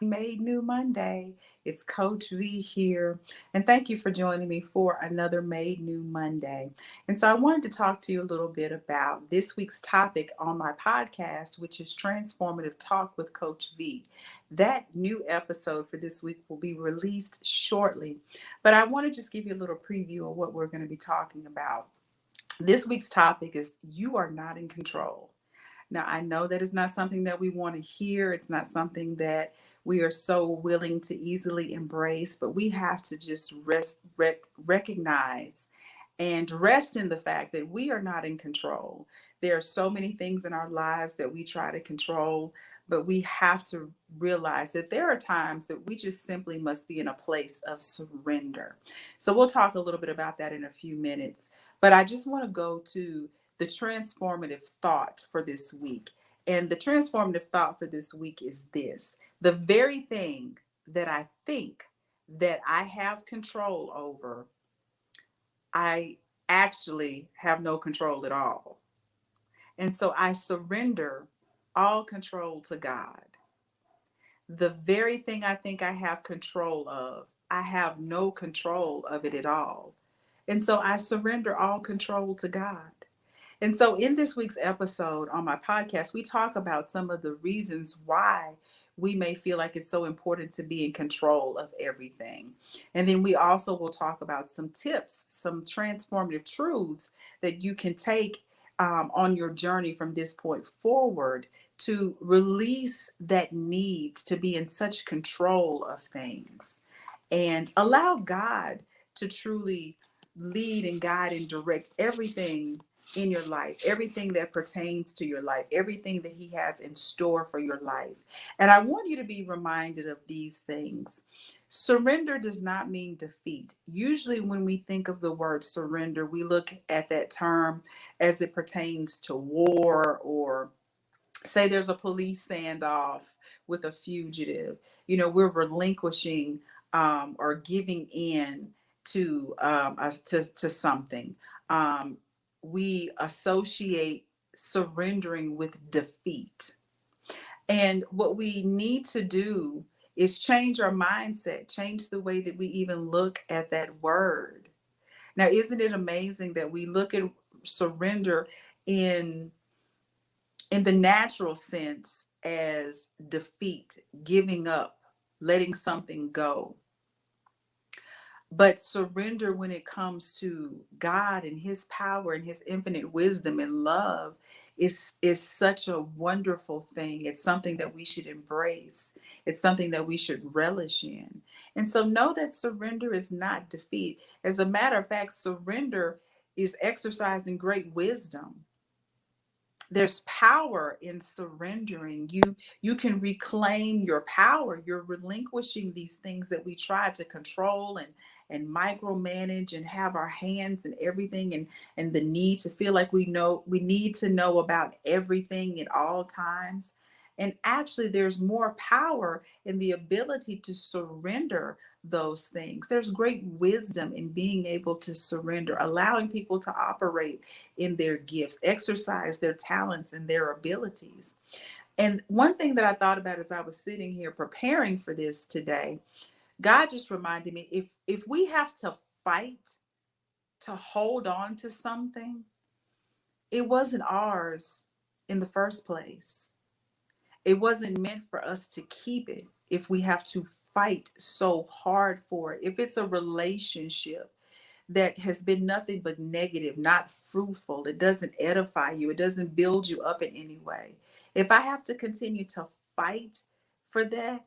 Made New Monday. It's Coach V here, and thank you for joining me for another Made New Monday. And so, I wanted to talk to you a little bit about this week's topic on my podcast, which is Transformative Talk with Coach V. That new episode for this week will be released shortly, but I want to just give you a little preview of what we're going to be talking about. This week's topic is You Are Not in Control. Now, I know that is not something that we want to hear. It's not something that we are so willing to easily embrace, but we have to just recognize and rest in the fact that we are not in control. There are so many things in our lives that we try to control, but we have to realize that there are times that we just simply must be in a place of surrender. So we'll talk a little bit about that in a few minutes, but I just want to go to the transformative thought for this week. And the transformative thought for this week is this: the very thing that I think that I have control over, I actually have no control at all. And so I surrender all control to God. The very thing I think I have control of, I have no control of it at all. And so I surrender all control to God. And so, in this week's episode on my podcast, we talk about some of the reasons why we may feel like it's so important to be in control of everything. And then we also will talk about some tips, some transformative truths that you can take on your journey from this point forward to release that need to be in such control of things and allow God to truly lead and guide and direct everything in your life, everything that pertains to your life, everything that He has in store for your life. And I want you to be reminded of these things. Surrender does not mean defeat. Usually, when we think of the word surrender, we look at that term as it pertains to war, or say there's a police standoff with a fugitive. We're relinquishing or giving in to something. Um, we associate surrendering with defeat. And what we need to do is change our mindset, change the way that we even look at that word. Now, isn't it amazing that we look at surrender in the natural sense as defeat, giving up, letting something go? But surrender, when it comes to God and His power and His infinite wisdom and love, is such a wonderful thing. It's something that we should embrace. It's something that we should relish in. And so know that surrender is not defeat. As a matter of fact, surrender is exercising great wisdom. There's power in surrendering. You can reclaim your power. You're relinquishing these things that we try to control and micromanage and have our hands in everything, and the need to feel like we need to know about everything at all times. And actually, there's more power in the ability to surrender those things. There's great wisdom in being able to surrender, allowing people to operate in their gifts, exercise their talents and their abilities. And one thing that I thought about as I was sitting here preparing for this today, God just reminded me, if we have to fight to hold on to something, it wasn't ours in the first place. It wasn't meant for us to keep it if we have to fight so hard for it. If it's a relationship that has been nothing but negative, not fruitful, it doesn't edify you, it doesn't build you up in any way. If I have to continue to fight for that,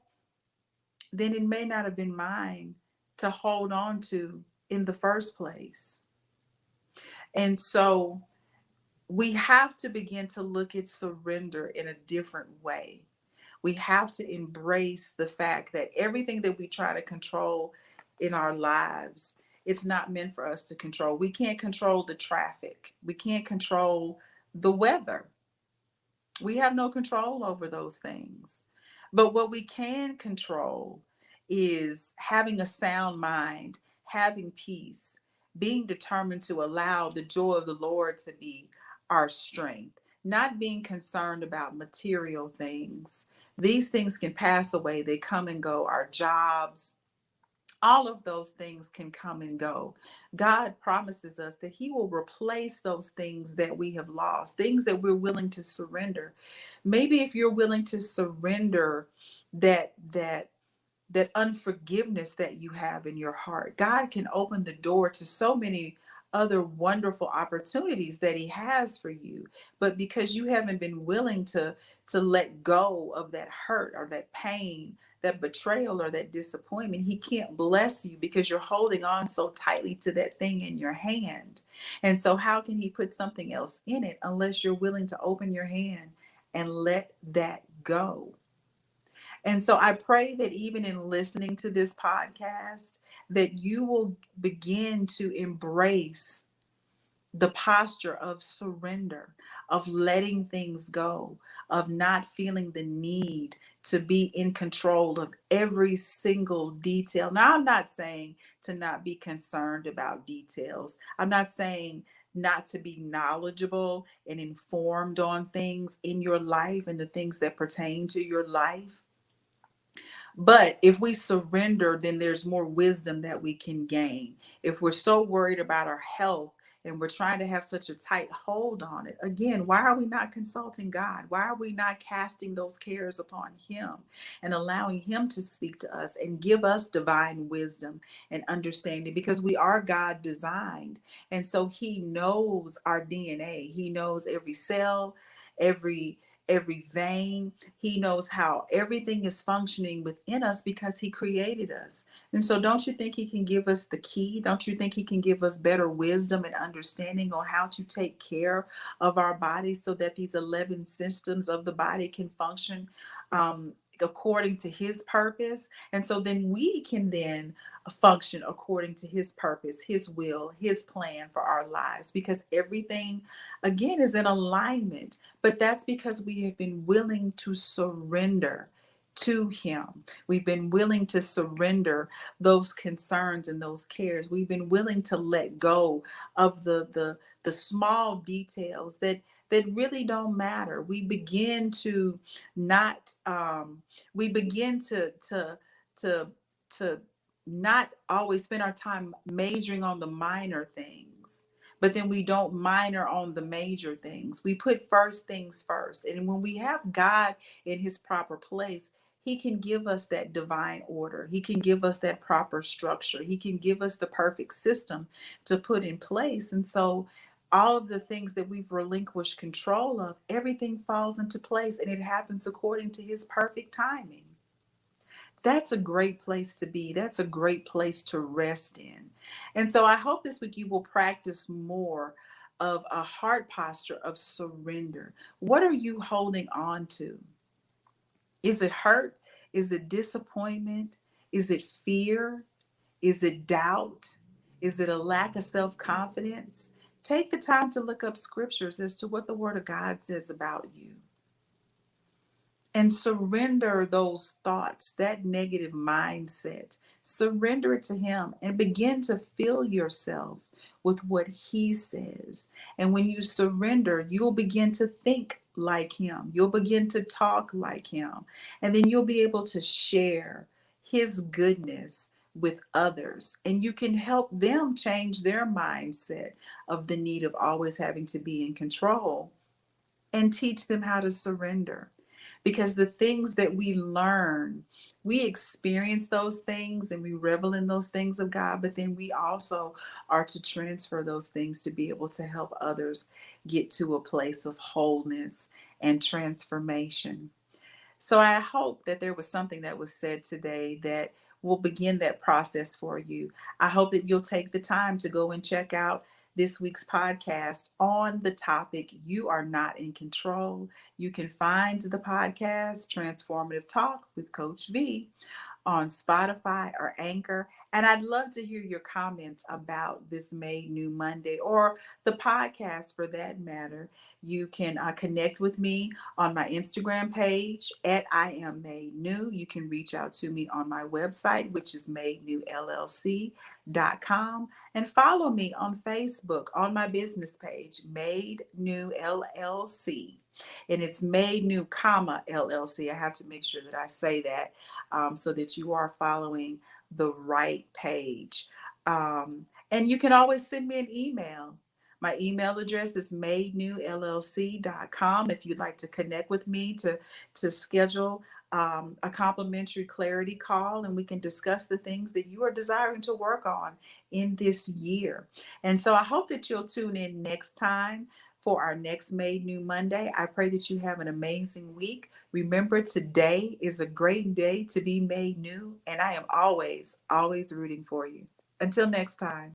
then it may not have been mine to hold on to in the first place. And so we have to begin to look at surrender in a different way. We have to embrace the fact that everything that we try to control in our lives, it's not meant for us to control. We can't control the traffic. We can't control the weather. We have no control over those things. But what we can control is having a sound mind, having peace, being determined to allow the joy of the Lord to be our strength, not being concerned about material things, These things can pass away, they come and go. Our jobs, all of those things can come and go. God promises us that He will replace those things that we have lost, things that we're willing to surrender. Maybe if you're willing to surrender that that unforgiveness that you have in your heart, God can open the door to so many other wonderful opportunities that He has for you. But because you haven't been willing to let go of that hurt or that pain, that betrayal or that disappointment, He can't bless you because you're holding on so tightly to that thing in your hand. And so how can He put something else in it unless you're willing to open your hand and let that go? And so I pray that even in listening to this podcast, that you will begin to embrace the posture of surrender, of letting things go, of not feeling the need to be in control of every single detail. Now, I'm not saying to not be concerned about details. I'm not saying not to be knowledgeable and informed on things in your life and the things that pertain to your life. But if we surrender, then there's more wisdom that we can gain. If we're so worried about our health and we're trying to have such a tight hold on it, again, why are we not consulting God? Why are we not casting those cares upon Him and allowing Him to speak to us and give us divine wisdom and understanding? Because we are God designed. And so He knows our DNA, He knows every cell, every vein. He knows how everything is functioning within us because He created us. And so, don't you think He can give us the key? Don't you think He can give us better wisdom and understanding on how to take care of our bodies so that these 11 systems of the body can function according to His purpose? And so then we can then function according to His purpose, His will, His plan for our lives, because everything again is in alignment. But that's because we have been willing to surrender to Him. We've been willing to surrender those concerns and those cares. We've been willing to let go of the small details that really don't matter. We begin to not we begin to to not always spend our time majoring on the minor things, but then we don't minor on the major things. We put first things first. And when we have God in His proper place, He can give us that divine order. He can give us that proper structure. He can give us the perfect system to put in place. And so all of the things that we've relinquished control of, everything falls into place and it happens according to His perfect timing. That's a great place to be. That's a great place to rest in. And so I hope this week you will practice more of a heart posture of surrender. What are you holding on to? Is it hurt? Is it disappointment? Is it fear? Is it doubt? Is it a lack of self confidence? Take the time to look up scriptures as to what the Word of God says about you and surrender those thoughts, that negative mindset. Surrender it to Him and begin to fill yourself with what He says. And when you surrender, you'll begin to think like Him, you'll begin to talk like Him, and then you'll be able to share His goodness with others, and you can help them change their mindset of the need of always having to be in control and teach them how to surrender. Because the things that we learn, we experience those things and we revel in those things of God, but then we also are to transfer those things to be able to help others get to a place of wholeness and transformation. So I hope that there was something that was said today that will begin that process for you. I hope that you'll take the time to go and check out this week's podcast on the topic, You Are Not in Control. You can find the podcast, Transformative Talk with Coach V, on Spotify or Anchor. And I'd love to hear your comments about this Made New Monday or the podcast for that matter. You can connect with me on my Instagram page at I Am Made New. You can reach out to me on my website, which is madenewllc.com, and follow me on Facebook on my business page, Made New LLC. And it's Made New, comma, LLC. I have to make sure that I say that so that you are following the right page. And you can always send me an email. My email address is madenewllc.com if you'd like to connect with me to schedule a complimentary clarity call, and we can discuss the things that you are desiring to work on in this year. And so I hope that you'll tune in next time for our next Made New Monday. I pray that you have an amazing week. Remember, today is a great day to be made new, and I am always, always rooting for you. Until next time.